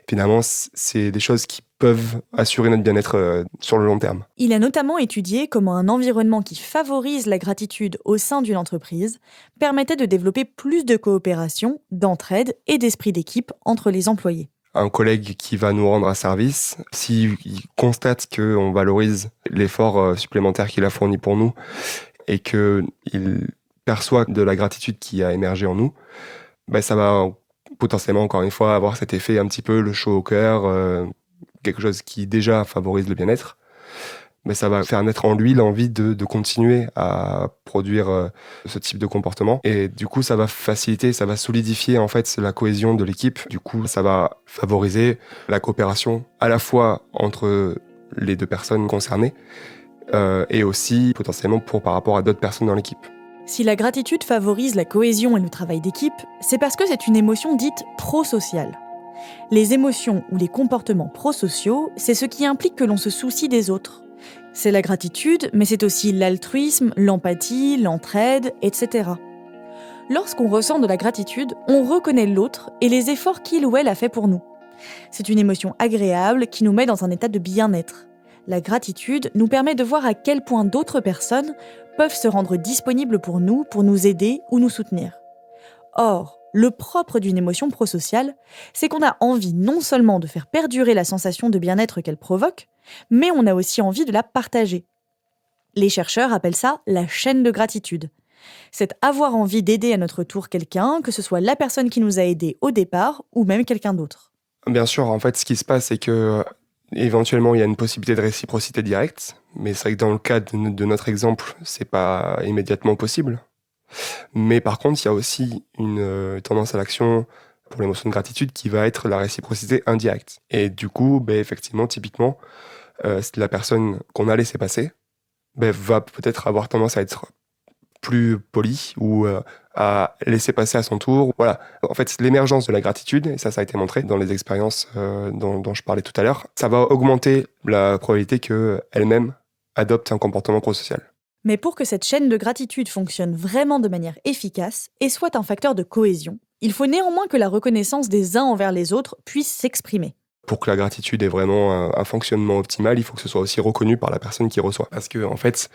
Finalement, c'est des choses qui peuvent assurer notre bien-être sur le long terme. Il a notamment étudié comment un environnement qui favorise la gratitude au sein d'une entreprise permettait de développer plus de coopération, d'entraide et d'esprit d'équipe entre les employés. Un collègue qui va nous rendre un service, s'il constate qu'on valorise l'effort supplémentaire qu'il a fourni pour nous et qu'il perçoit de la gratitude qui a émergé en nous, ça va potentiellement, encore une fois, avoir cet effet un petit peu le chaud au cœur, quelque chose qui déjà favorise le bien-être. Mais ça va faire naître en lui l'envie de continuer à produire ce type de comportement. Et du coup, ça va faciliter, ça va solidifier en fait la cohésion de l'équipe. Du coup, ça va favoriser la coopération à la fois entre les deux personnes concernées et aussi potentiellement par rapport à d'autres personnes dans l'équipe. Si la gratitude favorise la cohésion et le travail d'équipe, c'est parce que c'est une émotion dite prosociale. Les émotions ou les comportements prosociaux, c'est ce qui implique que l'on se soucie des autres. C'est la gratitude, mais c'est aussi l'altruisme, l'empathie, l'entraide, etc. Lorsqu'on ressent de la gratitude, on reconnaît l'autre et les efforts qu'il ou elle a fait pour nous. C'est une émotion agréable qui nous met dans un état de bien-être. La gratitude nous permet de voir à quel point d'autres personnes peuvent se rendre disponibles pour nous aider ou nous soutenir. Or, le propre d'une émotion prosociale, c'est qu'on a envie non seulement de faire perdurer la sensation de bien-être qu'elle provoque, mais on a aussi envie de la partager. Les chercheurs appellent ça la chaîne de gratitude. C'est avoir envie d'aider à notre tour quelqu'un, que ce soit la personne qui nous a aidés au départ ou même quelqu'un d'autre. Bien sûr, en fait, ce qui se passe, c'est que éventuellement, il y a une possibilité de réciprocité directe, mais c'est vrai que dans le cas de notre exemple, c'est pas immédiatement possible. Mais par contre, il y a aussi une tendance à l'action pour l'émotion de gratitude qui va être la réciprocité indirecte. Et du coup, effectivement, typiquement, la personne qu'on a laissé passer va peut-être avoir tendance à être plus polie ou à laisser passer à son tour. Voilà. En fait, l'émergence de la gratitude, et ça a été montré dans les expériences dont je parlais tout à l'heure, ça va augmenter la probabilité qu'elle-même adopte un comportement prosocial. Mais pour que cette chaîne de gratitude fonctionne vraiment de manière efficace et soit un facteur de cohésion, il faut néanmoins que la reconnaissance des uns envers les autres puisse s'exprimer. Pour que la gratitude ait vraiment un fonctionnement optimal, il faut que ce soit aussi reconnu par la personne qui reçoit. Parce que, en fait,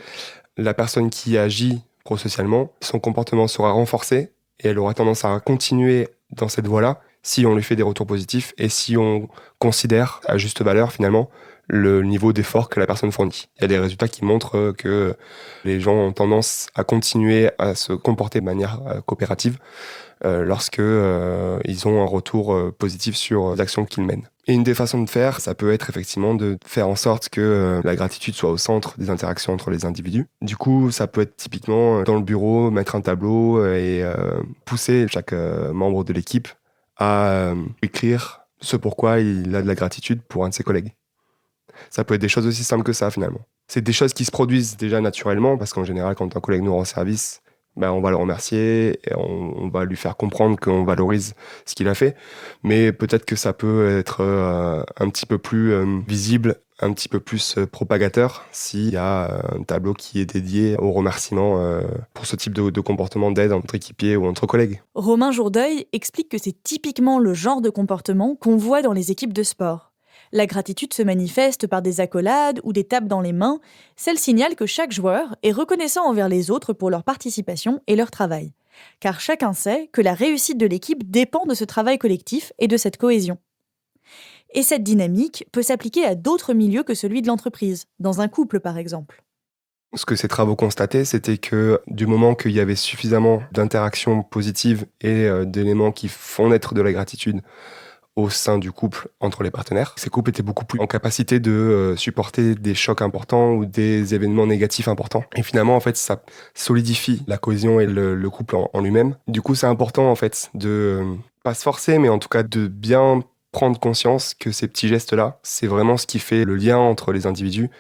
la personne qui agit prosocialement, son comportement sera renforcé et elle aura tendance à continuer dans cette voie-là si on lui fait des retours positifs et si on considère à juste valeur, finalement, le niveau d'effort que la personne fournit. Il y a des résultats qui montrent que les gens ont tendance à continuer à se comporter de manière coopérative lorsque ils ont un retour positif sur les actions qu'ils mènent. Et une des façons de faire, ça peut être effectivement de faire en sorte que la gratitude soit au centre des interactions entre les individus. Du coup, ça peut être typiquement dans le bureau, mettre un tableau et pousser chaque membre de l'équipe à écrire ce pourquoi il a de la gratitude pour un de ses collègues. Ça peut être des choses aussi simples que ça, finalement. C'est des choses qui se produisent déjà naturellement, parce qu'en général, quand un collègue nous rend service, on va le remercier, et on va lui faire comprendre qu'on valorise ce qu'il a fait. Mais peut-être que ça peut être un petit peu plus visible, un petit peu plus propagateur, s'il y a un tableau qui est dédié au remerciement pour ce type de comportement d'aide entre équipiers ou entre collègues. Romain Jourdeuil explique que c'est typiquement le genre de comportement qu'on voit dans les équipes de sport. La gratitude se manifeste par des accolades ou des tapes dans les mains. Celle signale que chaque joueur est reconnaissant envers les autres pour leur participation et leur travail. Car chacun sait que la réussite de l'équipe dépend de ce travail collectif et de cette cohésion. Et cette dynamique peut s'appliquer à d'autres milieux que celui de l'entreprise, dans un couple par exemple. Ce que ces travaux constataient, c'était que du moment qu'il y avait suffisamment d'interactions positives et d'éléments qui font naître de la gratitude au sein du couple entre les partenaires, ces couples étaient beaucoup plus en capacité de supporter des chocs importants ou des événements négatifs importants. Et finalement, en fait, ça solidifie la cohésion et le couple en lui-même. Du coup, c'est important, en fait, de pas se forcer, mais en tout cas de bien prendre conscience que ces petits gestes-là, c'est vraiment ce qui fait le lien entre les individus.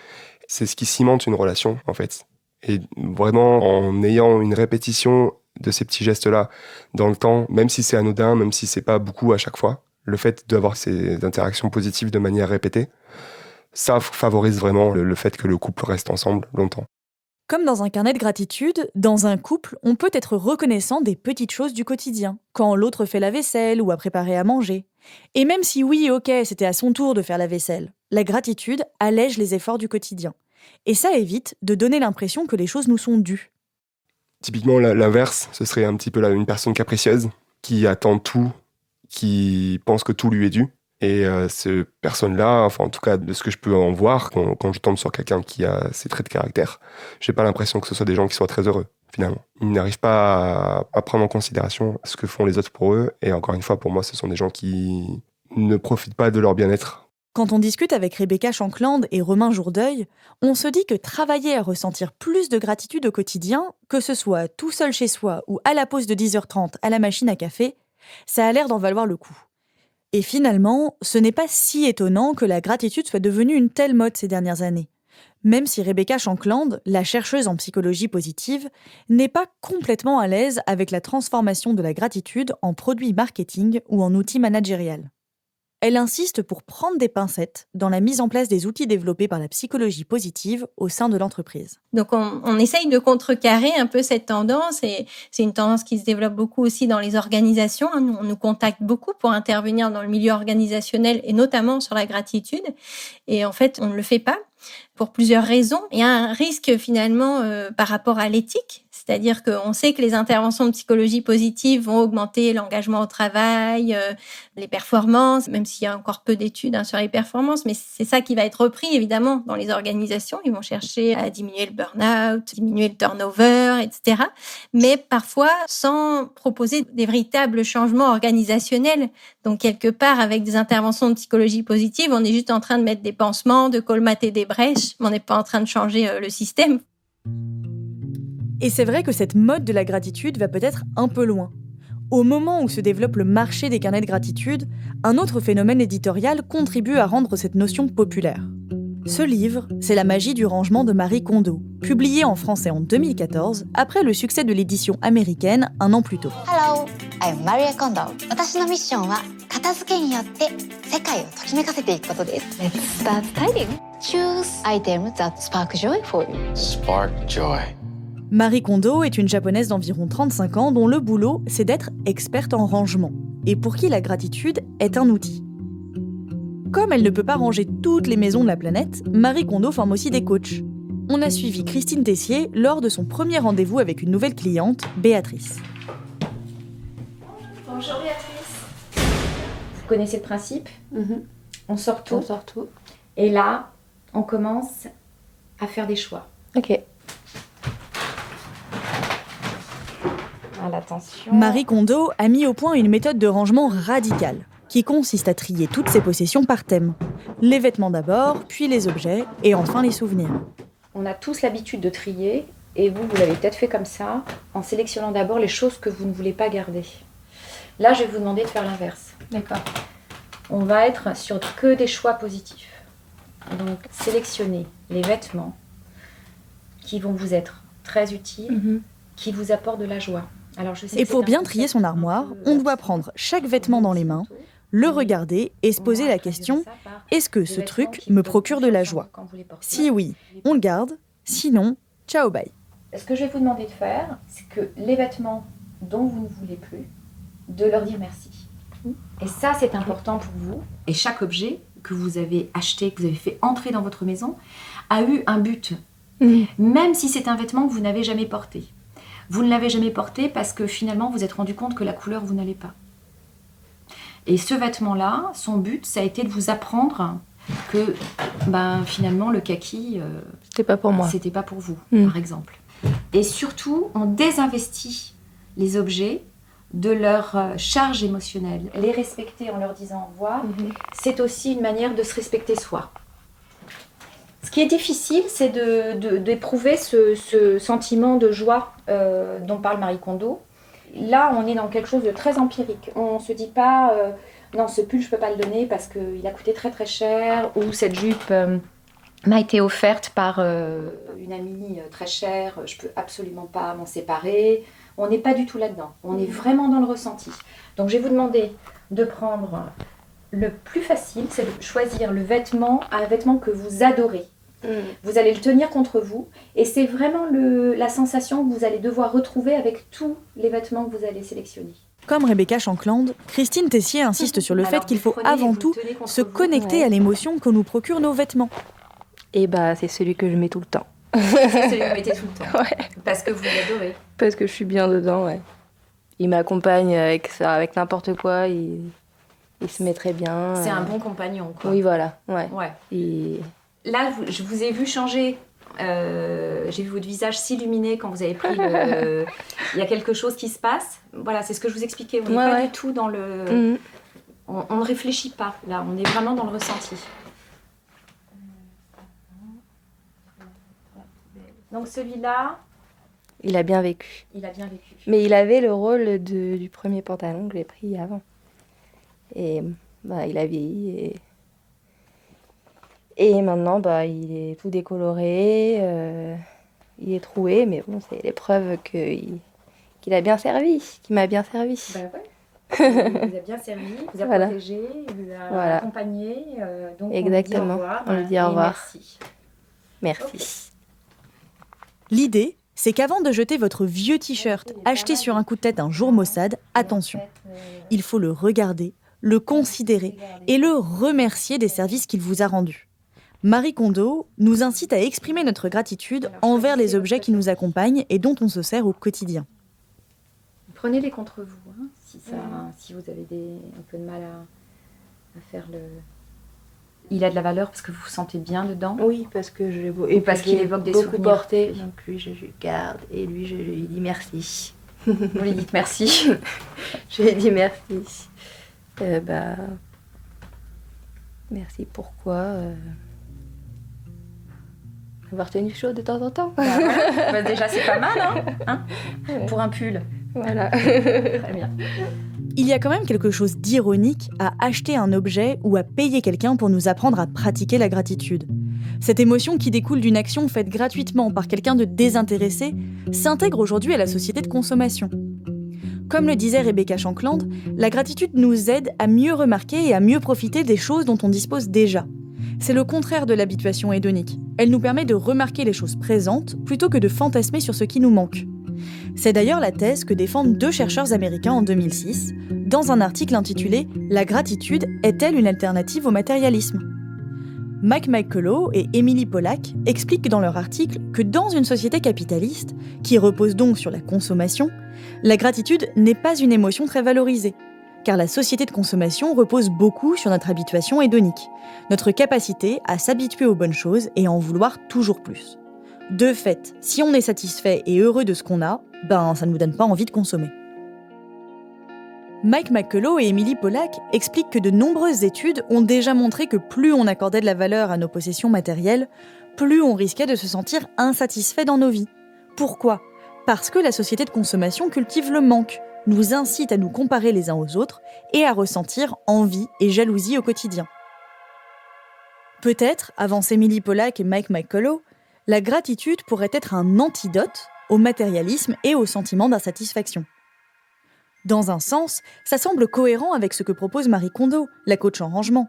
C'est ce qui cimente une relation, en fait. Et vraiment, en ayant une répétition de ces petits gestes-là dans le temps, même si c'est anodin, même si c'est pas beaucoup à chaque fois, le fait d'avoir ces interactions positives de manière répétée, ça favorise vraiment le fait que le couple reste ensemble longtemps. Comme dans un carnet de gratitude, dans un couple, on peut être reconnaissant des petites choses du quotidien, quand l'autre fait la vaisselle ou a préparé à manger. Et même si oui, ok, c'était à son tour de faire la vaisselle, la gratitude allège les efforts du quotidien. Et ça évite de donner l'impression que les choses nous sont dues. Typiquement, l'inverse, ce serait un petit peu une personne capricieuse qui attend tout, qui pense que tout lui est dû. Et ces personnes-là, enfin en tout cas de ce que je peux en voir, quand je tombe sur quelqu'un qui a ces traits de caractère, j'ai pas l'impression que ce soit des gens qui soient très heureux, finalement. Ils n'arrivent pas à prendre en considération ce que font les autres pour eux. Et encore une fois, pour moi, ce sont des gens qui ne profitent pas de leur bien-être. Quand on discute avec Rebecca Shankland et Romain Jourdeuil, on se dit que travailler à ressentir plus de gratitude au quotidien, que ce soit tout seul chez soi ou à la pause de 10h30 à la machine à café, ça a l'air d'en valoir le coup. Et finalement, ce n'est pas si étonnant que la gratitude soit devenue une telle mode ces dernières années. Même si Rebecca Shankland, la chercheuse en psychologie positive, n'est pas complètement à l'aise avec la transformation de la gratitude en produit marketing ou en outil managérial. Elle insiste pour prendre des pincettes dans la mise en place des outils développés par la psychologie positive au sein de l'entreprise. Donc on essaye de contrecarrer un peu cette tendance, et c'est une tendance qui se développe beaucoup aussi dans les organisations. On nous contacte beaucoup pour intervenir dans le milieu organisationnel et notamment sur la gratitude. Et en fait, on ne le fait pas pour plusieurs raisons. Il y a un risque finalement par rapport à l'éthique, c'est-à-dire qu'on sait que les interventions de psychologie positive vont augmenter l'engagement au travail, les performances, même s'il y a encore peu d'études sur les performances, mais c'est ça qui va être repris évidemment dans les organisations. Ils vont chercher à diminuer le burn-out, diminuer le turnover, etc. Mais parfois sans proposer des véritables changements organisationnels. Donc quelque part, avec des interventions de psychologie positive, on est juste en train de mettre des pansements, de colmater des brèches, mais on n'est pas en train de changer le système. Et c'est vrai que cette mode de la gratitude va peut-être un peu loin. Au moment où se développe le marché des carnets de gratitude, un autre phénomène éditorial contribue à rendre cette notion populaire. Ce livre, c'est La magie du rangement de Marie Kondo, publié en français en 2014, après le succès de l'édition américaine un an plus tôt. Hello, I'm Marie Kondo. 私のミッションは片付けによって世界をときめかせていくことです。Let's start tidying. Choose items that spark joy for you. Spark joy. Marie Kondo est une japonaise d'environ 35 ans dont le boulot, c'est d'être experte en rangement, et pour qui la gratitude est un outil. Comme elle ne peut pas ranger toutes les maisons de la planète, Marie Kondo forme aussi des coachs. On a suivi Christine Tessier lors de son premier rendez-vous avec une nouvelle cliente, Béatrice. Bonjour Béatrice. Vous connaissez le principe ? On sort tout. Et là, on commence à faire des choix. Ok. Attention. Marie Kondo a mis au point une méthode de rangement radicale, qui consiste à trier toutes ses possessions par thème. Les vêtements d'abord, puis les objets, et enfin les souvenirs. On a tous l'habitude de trier, et vous l'avez peut-être fait comme ça, en sélectionnant d'abord les choses que vous ne voulez pas garder. Là, je vais vous demander de faire l'inverse. D'accord. On va être sur que des choix positifs. Donc, sélectionnez les vêtements qui vont vous être très utiles, qui vous apportent de la joie. Alors, je sais et pour bien trier son armoire, on doit prendre chaque vêtement dans les mains, le regarder et se poser la question « Est-ce que ce truc me procure de la joie ?» Si oui, on le garde, sinon, ciao bye. Ce que je vais vous demander de faire, c'est que les vêtements dont vous ne voulez plus, de leur dire merci. Et ça, c'est important pour vous. Et chaque objet que vous avez acheté, que vous avez fait entrer dans votre maison, a eu un but. Même si c'est un vêtement que vous n'avez jamais porté. Vous ne l'avez jamais porté parce que finalement, vous vous êtes rendu compte que la couleur, vous n'allez pas. Et ce vêtement-là, son but, ça a été de vous apprendre que finalement, le kaki, c'était pas pour moi. C'était pas pour vous, par exemple. Et surtout, on désinvestit les objets de leur charge émotionnelle. Les respecter en leur disant au revoir, c'est aussi une manière de se respecter soi. Ce qui est difficile, c'est d'éprouver ce sentiment de joie dont parle Marie Kondo. Là, on est dans quelque chose de très empirique. On ne se dit pas non, ce pull, je peux pas le donner parce qu'il a coûté très très cher, ou cette jupe m'a été offerte par une amie très chère, je peux absolument pas m'en séparer. On n'est pas du tout là-dedans, on est vraiment dans le ressenti. Donc je vais vous demander de prendre le plus facile, c'est de choisir un vêtement que vous adorez. Vous allez le tenir contre vous et c'est vraiment la sensation que vous allez devoir retrouver avec tous les vêtements que vous allez sélectionner. Comme Rebecca Shankland, Christine Tessier insiste sur le fait qu'il faut avant tout se connecter à l'émotion que nous procurent nos vêtements. Et c'est celui que je mets tout le temps. C'est celui que vous mettez tout le temps. Ouais. Parce que vous l'adorez. Parce que je suis bien dedans, ouais. Il m'accompagne avec n'importe quoi, il se met très bien. C'est un bon compagnon, quoi. Oui, voilà, ouais. Et... Là, je vous ai vu changer. J'ai vu votre visage s'illuminer quand vous avez pris le... Il y a quelque chose qui se passe. Voilà, c'est ce que je vous expliquais. On n'est pas du tout dans le... On ne réfléchit pas, là. On est vraiment dans le ressenti. Donc celui-là... Il a bien vécu. Il a bien vécu. Mais il avait le rôle du premier pantalon que j'ai pris avant. Et il a vieilli et maintenant il est tout décoloré, il est troué, mais bon, c'est l'épreuve qu'il a bien servi, qu'il m'a bien servi. Il vous a bien servi, il vous a protégé, il vous a accompagné. Donc exactement, on lui dit au revoir. Merci. Okay. L'idée, c'est qu'avant de jeter votre vieux t-shirt acheté sur un coup de tête un jour maussade, attention, il faut le regarder, le considérer et le remercier des services qu'il vous a rendus. Marie Kondo nous incite à exprimer notre gratitude envers les objets qui nous accompagnent et dont on se sert au quotidien. Prenez-les contre vous, hein, si vous avez un peu de mal à faire le... Il a de la valeur parce que vous vous sentez bien dedans. Oui, parce que parce qu'il évoque des souvenirs. Porté, donc lui je lui garde et lui je lui dis merci. Vous lui dites merci. Je lui dis merci. Merci pourquoi avoir tenu chaud de temps en temps. Déjà c'est pas mal, hein pour un pull. Voilà. Très bien. Il y a quand même quelque chose d'ironique à acheter un objet ou à payer quelqu'un pour nous apprendre à pratiquer la gratitude. Cette émotion qui découle d'une action faite gratuitement par quelqu'un de désintéressé s'intègre aujourd'hui à la société de consommation. Comme le disait Rebecca Shankland, la gratitude nous aide à mieux remarquer et à mieux profiter des choses dont on dispose déjà. C'est le contraire de l'habituation hédonique. Elle nous permet de remarquer les choses présentes plutôt que de fantasmer sur ce qui nous manque. C'est d'ailleurs la thèse que défendent 2 chercheurs américains en 2006, dans un article intitulé « La gratitude est-elle une alternative au matérialisme ?» Mike McCullough et Emily Pollack expliquent dans leur article que dans une société capitaliste, qui repose donc sur la consommation, la gratitude n'est pas une émotion très valorisée, car la société de consommation repose beaucoup sur notre habituation hédonique, notre capacité à s'habituer aux bonnes choses et à en vouloir toujours plus. De fait, si on est satisfait et heureux de ce qu'on a, ça ne nous donne pas envie de consommer. Mike McCullough et Emily Pollack expliquent que de nombreuses études ont déjà montré que plus on accordait de la valeur à nos possessions matérielles, plus on risquait de se sentir insatisfait dans nos vies. Pourquoi ? Parce que la société de consommation cultive le manque, nous incite à nous comparer les uns aux autres et à ressentir envie et jalousie au quotidien. Peut-être, avancent Emily Pollack et Mike McCullough, la gratitude pourrait être un antidote au matérialisme et au sentiment d'insatisfaction. Dans un sens, ça semble cohérent avec ce que propose Marie Kondo, la coach en rangement.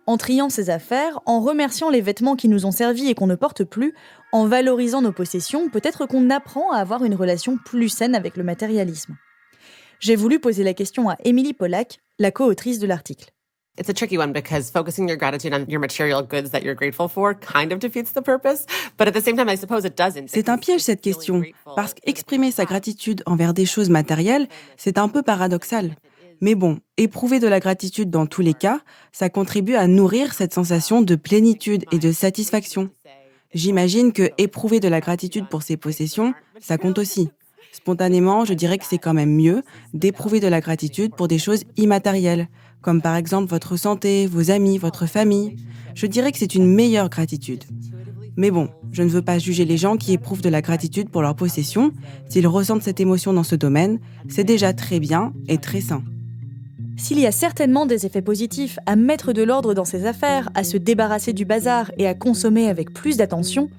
En triant ses affaires, en remerciant les vêtements qui nous ont servi et qu'on ne porte plus, en valorisant nos possessions, peut-être qu'on apprend à avoir une relation plus saine avec le matérialisme. J'ai voulu poser la question à Emily Pollack, la co-autrice de l'article. It's a tricky one because focusing your gratitude on your material goods that you're grateful for kind of defeats the purpose, but at the same time, I suppose it doesn't. C'est un piège cette question, parce qu'exprimer sa gratitude envers des choses matérielles, c'est un peu paradoxal. Mais bon, éprouver de la gratitude dans tous les cas, ça contribue à nourrir cette sensation de plénitude et de satisfaction. J'imagine que éprouver de la gratitude pour ses possessions, ça compte aussi. Spontanément, je dirais que c'est quand même mieux d'éprouver de la gratitude pour des choses immatérielles, comme par exemple votre santé, vos amis, votre famille. Je dirais que c'est une meilleure gratitude. Mais bon, je ne veux pas juger les gens qui éprouvent de la gratitude pour leurs possessions. S'ils ressentent cette émotion dans ce domaine, c'est déjà très bien et très sain. S'il y a certainement des effets positifs à mettre de l'ordre dans ses affaires, à se débarrasser du bazar et à consommer avec plus d'attention,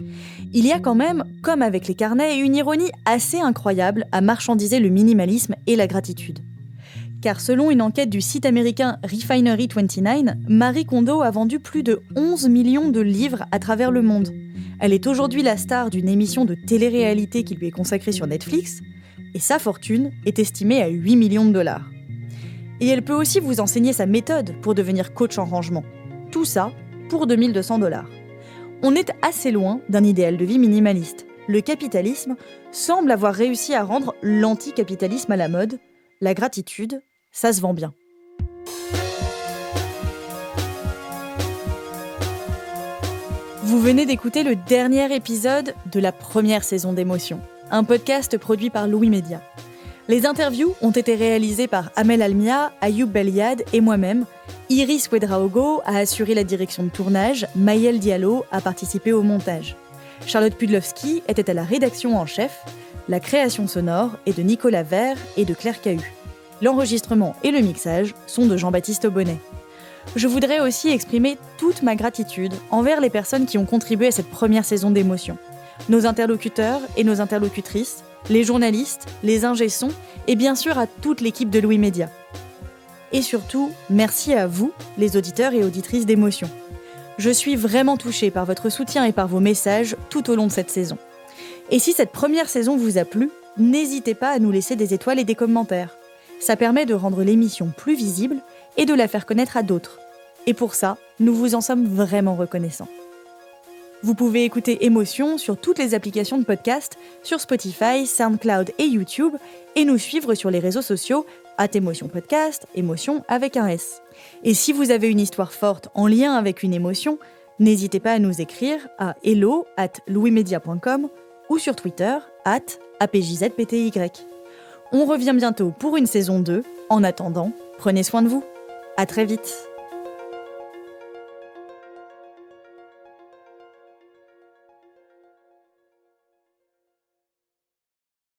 il y a quand même, comme avec les carnets, une ironie assez incroyable à marchandiser le minimalisme et la gratitude. Car selon une enquête du site américain Refinery29, Marie Kondo a vendu plus de 11 millions de livres à travers le monde. Elle est aujourd'hui la star d'une émission de télé-réalité qui lui est consacrée sur Netflix, et sa fortune est estimée à 8 millions de dollars. Et elle peut aussi vous enseigner sa méthode pour devenir coach en rangement. Tout ça pour 2 200 $. On est assez loin d'un idéal de vie minimaliste. Le capitalisme semble avoir réussi à rendre l'anticapitalisme à la mode. La gratitude, ça se vend bien. Vous venez d'écouter le dernier épisode de la première saison d'Émotions, un podcast produit par Louis Média. Les interviews ont été réalisées par Amel Almia, Ayoub Beliad et moi-même. Iris Ouedraogo a assuré la direction de tournage, Maëlle Diallo a participé au montage. Charlotte Pudlowski était à la rédaction en chef. La création sonore est de Nicolas Vert et de Claire Cahu. L'enregistrement et le mixage sont de Jean-Baptiste Aubonnet. Je voudrais aussi exprimer toute ma gratitude envers les personnes qui ont contribué à cette première saison d'Émotions. Nos interlocuteurs et nos interlocutrices, les journalistes, les ingé-sons et bien sûr à toute l'équipe de Louis Média. Et surtout, merci à vous, les auditeurs et auditrices d'Émotions. Je suis vraiment touchée par votre soutien et par vos messages tout au long de cette saison. Et si cette première saison vous a plu, n'hésitez pas à nous laisser des étoiles et des commentaires. Ça permet de rendre l'émission plus visible et de la faire connaître à d'autres. Et pour ça, nous vous en sommes vraiment reconnaissants. Vous pouvez écouter Émotions sur toutes les applications de podcast, sur Spotify, SoundCloud et YouTube, et nous suivre sur les réseaux sociaux @Émotion Podcast, Émotion avec un S. Et si vous avez une histoire forte en lien avec une émotion, n'hésitez pas à nous écrire à hello@louismedia.com ou sur Twitter @APJZPTY. On revient bientôt pour une saison 2. En attendant, prenez soin de vous. À très vite.